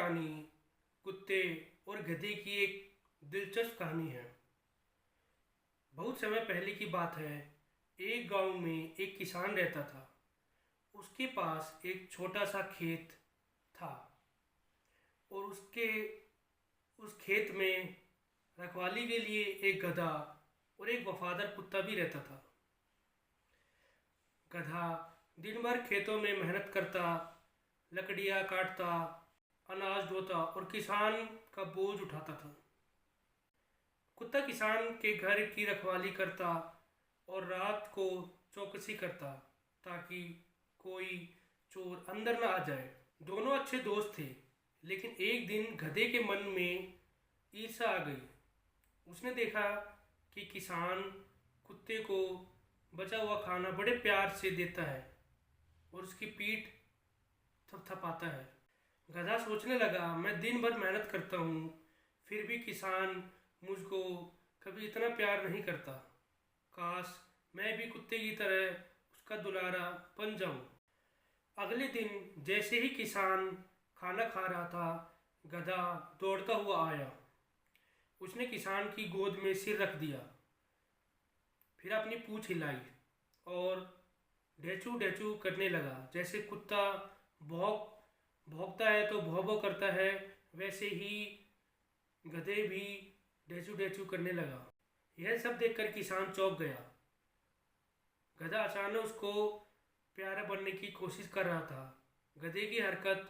कहानी कुत्ते और गधे की एक दिलचस्प कहानी है। बहुत समय पहले की बात है। एक गांव में एक किसान रहता था। उसके पास एक छोटा सा खेत था और उसके उस खेत में रखवाली के लिए एक गधा और एक वफादार कुत्ता भी रहता था। गधा दिन भर खेतों में मेहनत करता, लकड़ियाँ काटता, अनाज ढोता और किसान का बोझ उठाता था। कुत्ता किसान के घर की रखवाली करता और रात को चौकसी करता ताकि कोई चोर अंदर ना आ जाए। दोनों अच्छे दोस्त थे, लेकिन एक दिन गधे के मन में ईर्ष्या आ गई। उसने देखा कि किसान कुत्ते को बचा हुआ खाना बड़े प्यार से देता है और उसकी पीठ थपथपाता है। गधा सोचने लगा, मैं दिन भर मेहनत करता हूँ, फिर भी किसान मुझको कभी इतना प्यार नहीं करता। काश मैं भी कुत्ते की तरह उसका दुलारा बन जाऊँ। अगले दिन जैसे ही किसान खाना खा रहा था, गधा दौड़ता हुआ आया। उसने किसान की गोद में सिर रख दिया, फिर अपनी पूंछ हिलाई और ढेचू ढेचू करने लगा। जैसे कुत्ता भौंकता है तो भौ भौ करता है, वैसे ही गधे भी ढेचू ढेचू करने लगा। यह सब देखकर किसान चौंक गया। गधा अचानक उसको प्यारा बनने की कोशिश कर रहा था। गधे की हरकत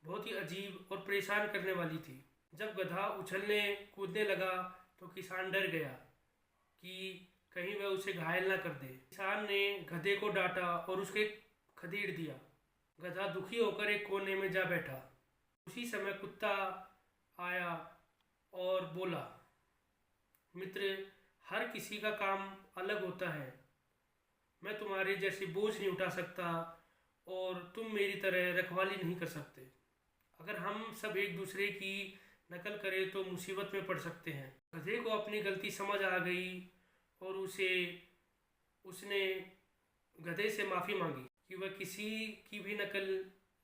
बहुत ही अजीब और परेशान करने वाली थी। जब गधा उछलने कूदने लगा तो किसान डर गया कि कहीं वह उसे घायल ना कर दे। किसान ने गधे को डांटा और उसके खदेड़ दिया। गधा दुखी होकर एक कोने में जा बैठा। उसी समय कुत्ता आया और बोला, मित्र, हर किसी का काम अलग होता है। मैं तुम्हारे जैसे बोझ नहीं उठा सकता और तुम मेरी तरह रखवाली नहीं कर सकते। अगर हम सब एक दूसरे की नकल करें तो मुसीबत में पड़ सकते हैं। गधे को अपनी गलती समझ आ गई और उसने गधे से माफ़ी मांगी कि वह किसी की भी नकल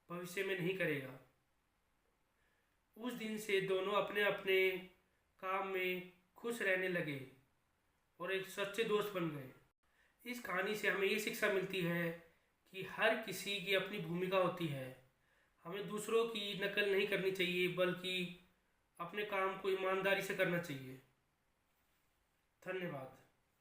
भविष्य में नहीं करेगा। उस दिन से दोनों अपने अपने काम में खुश रहने लगे और एक सच्चे दोस्त बन गए। इस कहानी से हमें ये शिक्षा मिलती है कि हर किसी की अपनी भूमिका होती है। हमें दूसरों की नकल नहीं करनी चाहिए, बल्कि अपने काम को ईमानदारी से करना चाहिए। धन्यवाद।